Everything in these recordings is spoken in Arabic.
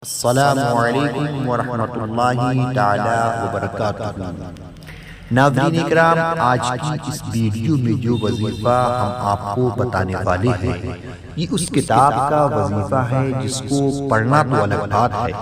السلام علیکم ورحمۃ اللہ تعالی وبرکاتہ۔ ناظرین اکرام، آج کی اس ویڈیو میں جو وظیفہ ہم آپ کو بتانے والے ہیں یہ اس کتاب کا وظیفہ ہے جس کو پڑھنا تو الگ بات ہے،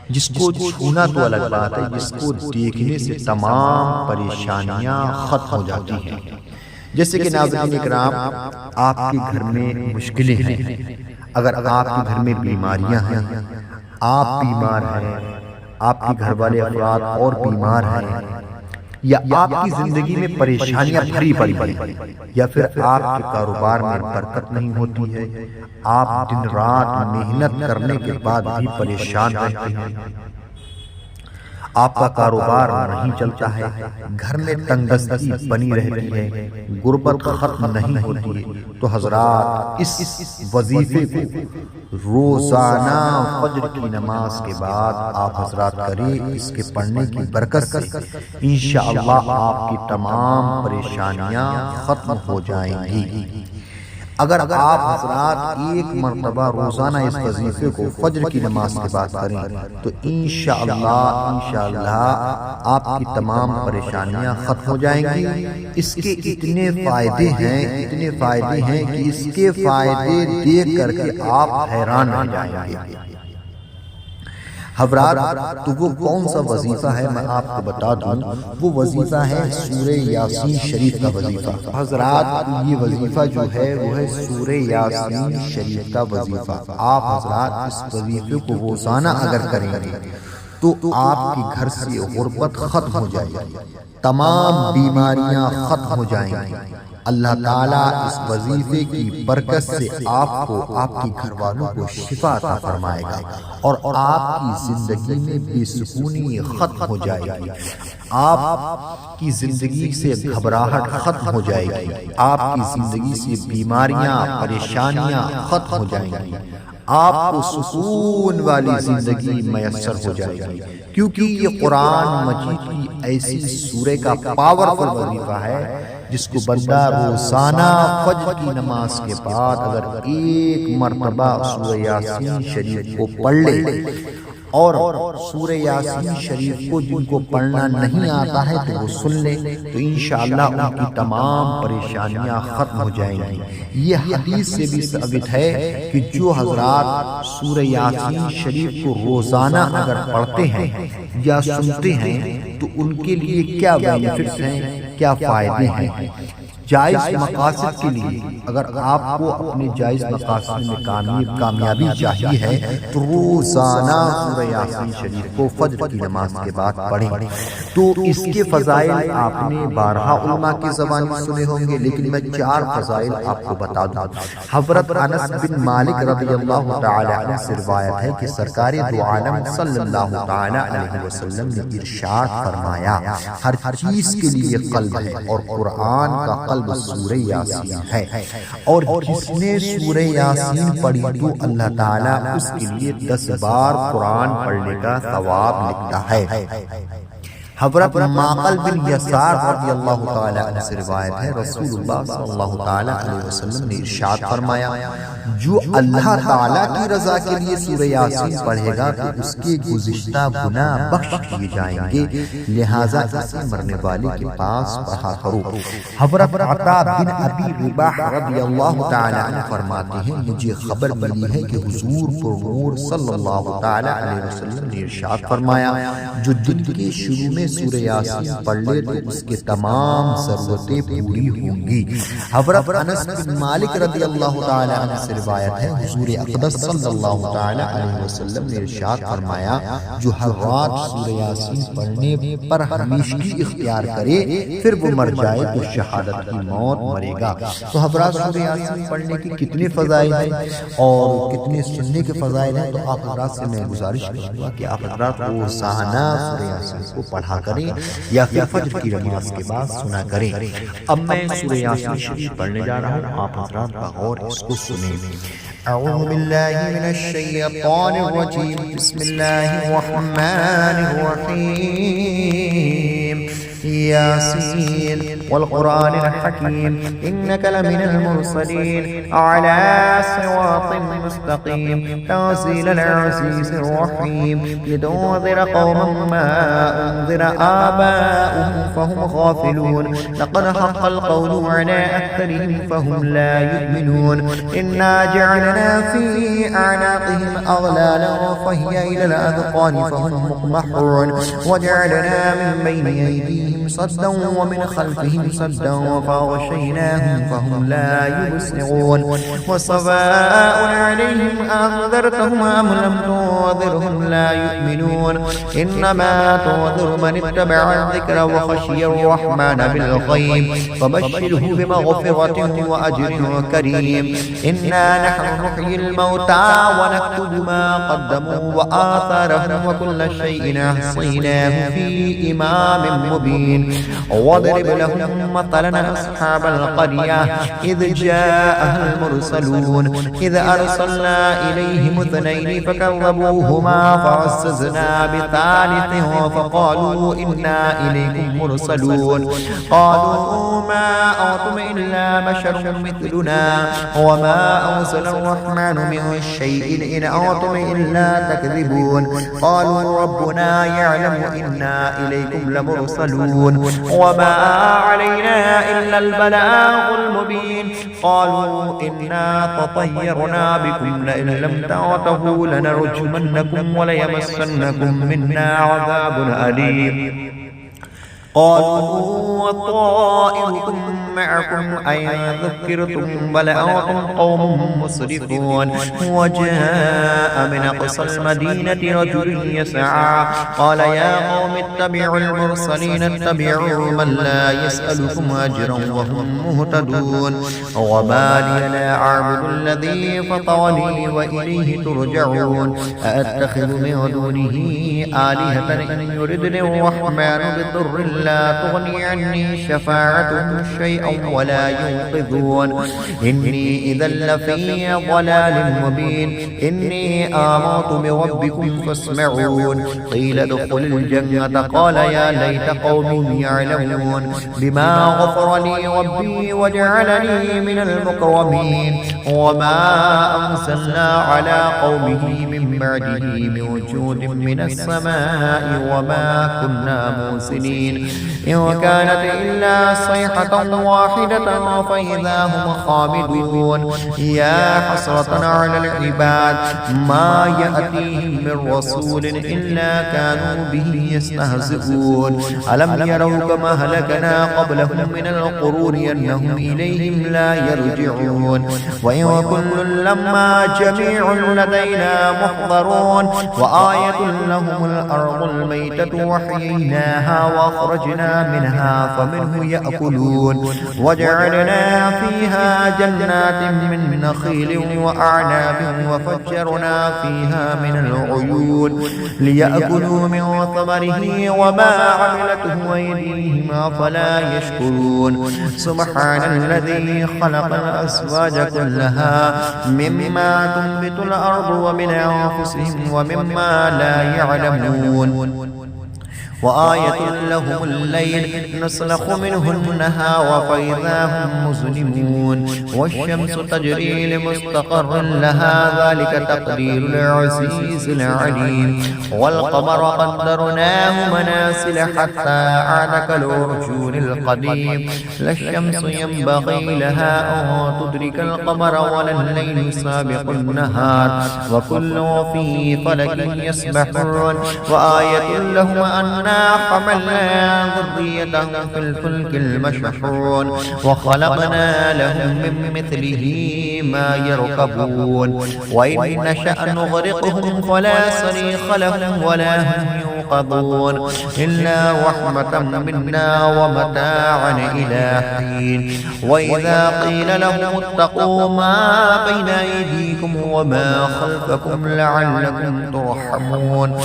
جس کو چھونا تو الگ بات ہے، جس کو دیکھنے سے تمام پریشانیاں ختم ہو جاتی ہیں۔ جیسے کہ ناظرین اکرام، آپ کے گھر میں مشکلیں ہیں، اگر آپ کے گھر میں بیماریاں ہیں، آپ بیمار ہیں، آپ کے گھر والے افراد اور بیمار ہیں، یا آپ کی زندگی میں پریشانیاں بھری پڑی ہیں، یا پھر آپ کے کاروبار میں برکت نہیں ہوتی ہے، آپ دن رات محنت کرنے کے بعد بھی پریشان رہتے ہیں، آپ کا کاروبار نہیں چلتا ہے، گھر میں تنگ دستی بنی رہتی ہے، غربت ختم نہیں ہوتی، تو حضرات اس وظیفے کو روزانہ فجر کی نماز کے بعد آپ حضرات کریں۔ اس کے پڑھنے کی برکت سے انشاءاللہ آپ کی تمام پریشانیاں ختم ہو جائیں گی۔ اگر آپ حضرات ایک مرتبہ روزانہ اس وظیفے کو فجر کی نماز کے بعد کریں تو انشاءاللہ آپ کی تمام پریشانیاں ختم ہو جائیں گی۔ اس کے اتنے فائدے ہیں کہ اس کے فائدے دیکھ کر کے آپ حیران رہ جائیں گے۔ حضرات، تو وہ کون سا وظیفہ ہے میں آپ کو بتا دوں، وہ وظیفہ ہے سورہ یاسین شریف کا وظیفہ۔ حضرات، یہ وظیفہ جو ہے وہ ہے سورہ یاسین شریف کا وظیفہ۔ آپ حضرات اس وظیفے کو روزانہ اگر کریں گے تو آپ کے گھر سے غربت ختم ہو جائے گی، تمام بیماریاں ختم ہو جائیں گی۔ اللہ تعالیٰ اس وظیفے کی برکت سے آپ کو، آپ کے گھر والوں کو شفا عطا فرمائے گا، اور آپ کی زندگی میں بے سکونی ختم ہو جائے گی، آپ کی زندگی سے گھبراہٹ ختم ہو جائے گی، آپ کی زندگی سے بیماریاں، پریشانیاں ختم ہو جائیں گی، آپ کو سکون والی زندگی میسر ہو جائے گی، کیونکہ یہ قرآن مجید کی ایسی سورہ کا پاورفل وظیفہ ہے جس کو بندہ روزانہ فجر کی نماز کے بعد اگر ایک مرتبہ سورہ یاسین شریف کو پڑھ لے، اور سورہ یاسین شریف کو جن کو پڑھنا نہیں آتا ہے تو وہ سن لیں، تو انشاءاللہ ان کی تمام پریشانیاں ختم ہو جائیں گی۔ یہ حدیث سے بھی ثابت ہے کہ جو حضرات سورہ یاسین شریف کو روزانہ اگر پڑھتے ہیں یا سنتے ہیں تو ان کے لیے کیا بینیفٹس ہیں، کیا فائدے ہیں۔ جائز مقاصد کے لیے اگر آپ کو اپنے جائز مقاصد میں کامیابی چاہیے ہے تو روزانہ سورہ یاسین شریف کو فجر کی نماز کے بعد پڑھیں۔ تو اس کے فضائل آپ نے بارہا علماء کی زبانی سنے ہوں گے، لیکن میں 4 فضائل آپ کو بتا دوں۔ حضرت انس بن مالک رضی اللہ تعالی عنہ سے روایت ہے کہ سرکار دو عالم صلی اللہ تعالی علیہ وسلم نے ارشاد فرمایا، ہر چیز کے لیے قلب ہے، اور قرآن کا قلب سورہ یاسین ہے، اور جس نے سورہ یاسین پڑھی تو اللہ تعالیٰ اس کے لیے 10 بار قرآن پڑھنے کا ثواب لکھتا ہے۔ حضرت معقل بن یسار رضی اللہ تعالیٰ عنہ سے روایت ہے، رسول اللہ صلی اللہ تعالیٰ علیہ وسلم نے ارشاد فرمایا، جو اللہ تعالیٰ کی رضا کے لیے سورہ یاسین پڑھے گا تو اس کے گزشتہ گناہ بخش کیے جائیں گے، لہٰذا اسے مرنے والے کے پاس پڑھا کرو۔ حضرت عطا بن ابی رباح رضی اللہ تعالیٰ عنہ فرماتے ہیں، مجھے خبر ملی ہے کہ حضور پرنور صلی اللہ تعالیٰ علیہ وسلم نے ارشاد فرمایا، جو دن کے شروع میں سورہ یاسین پڑھ لے تو اس کے تمام ضرورتیں پوری ہوں گی۔ حضرت انس بن مالک رضی اللہ تعالی عنہ سے روایت ہے، حضور اقدس صلی اللہ تعالی علیہ وسلم نے ارشاد فرمایا، جو ہر رات سورہ یاسین پڑھنے پر ہمیشگی اختیار کرے پھر وہ مر جائے تو شہادت کی موت مرے گا۔ تو حضرات، سورہ یاسین پڑھنے کی کتنے فضائل ہیں اور کتنے سننے کے فضائل ہیں، تو آپ حضرات سے میں گزارش کروں گا کہ آپ حضرات روزانہ سورہ یاسین کو پڑھا کریں یا پھر فجر کی نماز کے بعد سنا کریں۔ اب میں سورہ یاسین شریف پڑھنے جا رہا ہوں، آپ حضرات بغور اس کو سنیں۔ اعوذ باللہ من الشیطان الرجیم، بسم اللہ الرحمن الرحیم۔ ياسين والقرآن الحكيم إنك لمن المرسلين على صراط مستقيم تنزيل العزيز الرحيم لتنذر قوما ما أنذر آباؤهم فهم غافلون لقد حق القول على أكثرهم فهم لا يؤمنون إنا جعلنا في أعناقهم أغلالا فهي إلى الأذقان فهم مقمحون وجعلنا من بين أيديهم صدا ومن خلفهم صدا فغشيناهم فهم لا يبصرون وسواء عليهم أنذرتهم أم لم تنذرهم لا يؤمنون إنما تنذر من اتبع الذكر وخشي الرحمن بالغيب فبشره بمغفرة وأجر كريم إنا نحن نحيي الموتى ونكتب ما قدموا وآثارهم وكل شيء أحصيناه في إمام مبين واضرب لهم مثلا أصحاب القرية إذ جاءها المرسلون إذ أرسلنا إليهم اثنين فكذبوهما فعززنا بثالث فقالوا إنا إليكم مرسلون قالوا ما أنتم إلا بشر مثلنا وما أنزل الرحمن من شيء إن أنتم إلا تكذبون قالوا ربنا يعلم إنا إليكم لمرسلون وما علينا إلا البلاغ المبين قالوا إنا تطيرنا بكم لئن لم تعتهوا لنرجمنكم وليمسنكم منا عذاب أليم قالوا طائركم معكم أين ذكرتم بل أنتم قوم مسرفون وجاء من أقصى المدينة رجل يسعى قال يا قوم اتبعوا المرسلين اتبعوا من لا يسألكم أجرا وهم مهتدون وما لي لا أعبد الذي فطرني وإليه ترجعون أأتخذ من دونه آلهة إن يردني الرحمن بضر لا تغني عني شفاعتهم شيئا ولا ينقذون إني إذا لفي ضلال مبين إني آمنت بربكم فاسمعون قيل ادخل الجنة قال يا ليت قومي يعلمون بما غفر لي ربي وجعلني من المكرمين وما أرسلنا على قومه من بعده من وجود من السماء وما كنا مرسلين إن كانت إلا صيحة واحدة فإذا هم خامدون يا حسرة على العباد ما يأتيهم من رسول إلا كانوا به يستهزئون ألم يروا كما هلكنا قبلهم من القرون أنهم إليهم لا يرجعون وإن كل لما جميع لدينا محضرون وآية لهم الأرض الميتة وحييناها وأخرجنا منها فمنه يأكلون وجعلنا فيها جنات من نخيل وأعناب وفجرنا فيها من العيون ليأكلوا من ثمره وما عملته أيديهم أفلا يشكرون سبحان الذي خلق الأزواج كلها مما تنبت الأرض ومن أنفسهم ومما لا يعلمون وآية لهم الليل نسلخ منه النهار فإذا هم مظلمون والشمس تجري لمستقر لها ذلك تقدير العزيز العليم والقمر قدرناه منازل حتى عاد كالعرجون القديم لا الشمس ينبغي لها أن تدرك القمر ولا الليل سابق النهار وكل في فلك يسبحون وآية لهم أن حملنا ذريتهم في الفلك المشحون وخلقنا لهم من مثله ما يركبون وإن نشأ نغرقهم فلا صريخ لهم ولا هم ينقذون إلا رحمة منا ومتاعا إلى حين وإذا قيل لهم اتقوا ما بين أيديكم وما خلفكم لعلكم ترحمون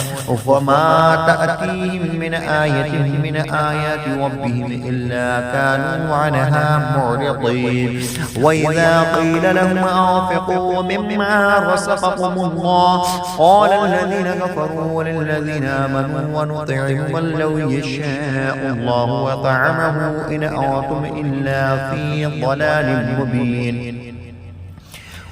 وما تأتيهم من آية من آيات ربهم إلا كانوا عنها معرضين وإذا قيل لهم أنفقوا مما رزقكم الله قال الذين كفروا للذين آمنوا ونطعم من لو يشاء الله وطعمه إن أنتم إلا في ضلال مبين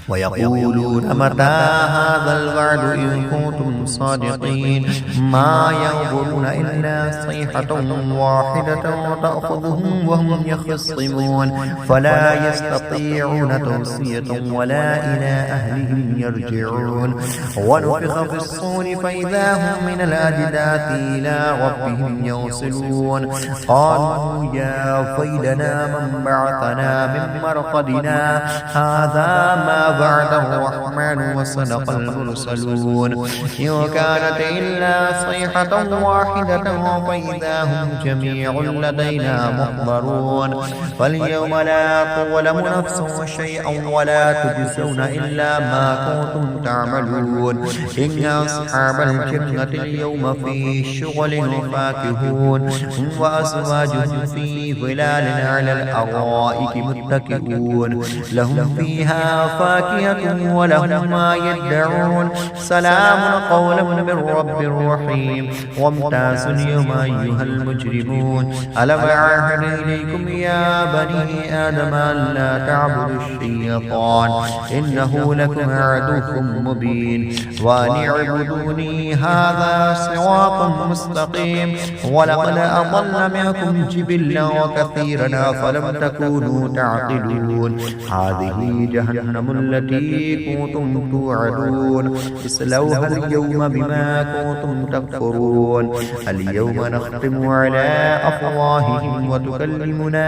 ويقولون متى هذا الوعد إن كنتم صادقين ما ينظرون إلا صيحة واحدة تأخذهم وهم يخصمون فلا يستطيعون توصية ولا إلى أهلهم يرجعون ونفخ في الصور فإذا هم من الأجداث إلى ربهم يوصلون قالوا يا ويلنا من بعثنا من مرقدنا هذا ما وعد الرحمن وصدق المرسلون إن كانت إلا صيحة واحدة فإذا هم جميع لدينا محضرون فاليوم لا تظلم نفس شيئا ولا تجزون إلا ما كنتم تعملون إن أصحاب الجنة اليوم في شغل فاكهون وأزواجهم في ظلال على الأرائك متكئون لهم فيها فاكهة ولهم ما يدعون سلام قولا من رب رحيم وامتازوا اليوم أيها المجرمون ألم أعهد إليكم يا بني آدم ألا تعبدوا الشيطان إنه لكم عدو مبين وأن اعبدوني هذا صراط مستقيم ولقد أضل منكم جبلا وكثيرا فلم تكونوا تعقلون هذه جهنم التي كنتم توعدون اصلوها اليوم بما كنتم تكفرون اليوم نختم على أفواههم وتكلمنا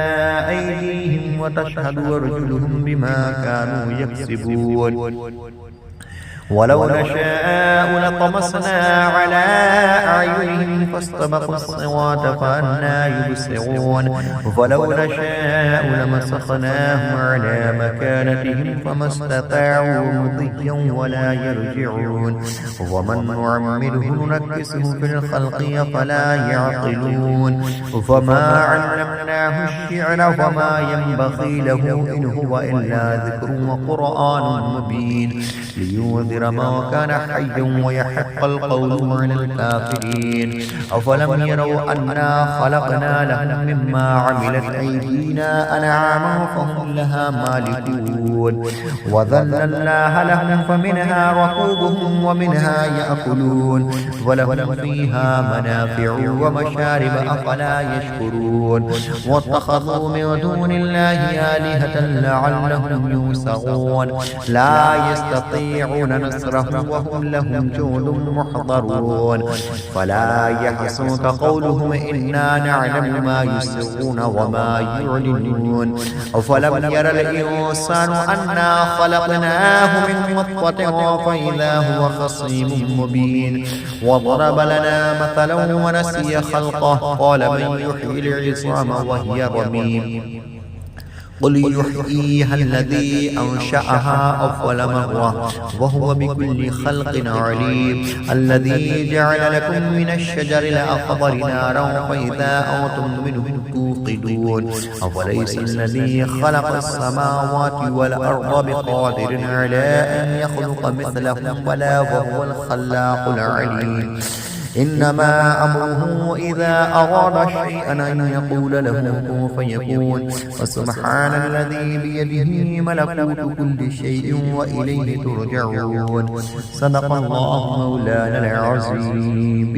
أيديهم وتشهد أرجلهم بما كانوا يكسبون ولو نشاء لطمسنا على أعينهم فاستبقوا الصراط فأنى يبصرون ولو نشاء لمسخناهم على مكانتهم فما استطاعوا مضيا ولا يرجعون ومن نعمره ننكسه في الخلق فلا يعقلون فما علمناه الشعر وما ينبغي له إن هو إلا ذكر وقرآن مبين لينذر ما كان حيا ويحق القول على الكافرين أفلم يروا أنا خلقنا لهم مما عملت أيدينا أنعاما فهم لها مالكون وذللناها لهم فمنها ركوبهم ومنها يأكلون ولهم فيها منافع ومشارب أفلا يشكرون واتخذوا من دون الله آلهة لعلهم ينصرون لا يستطيعون نصرهم وهم لهم جند محضرون فلا يحزنك قولهم إنا نعلم ما يسرون وما يعلنون أفلم ير الإنسان أنا خلقناه من نطفة فإذا هو خصيم مبين وضرب لنا مثلا ونسي خلقه قال من يحيي العظام وهي رميم قل يحييها الذي أنشأها أول مرة وهو بكل خلق عليم الذي جعل لكم من الشجر الأخضر نارا فإذا أنتم منه توقدون أوليس الذي خلق السماوات والأرض بقادر على أن يخلق مثلهم بلى وهو الخلاق العليم إنما أمره إذا أراد شيئا أن يقول له كن فيكون فسبحان الذي بيده ملكوت كل شيء وإليه ترجعون صدق الله مولانا العظيم.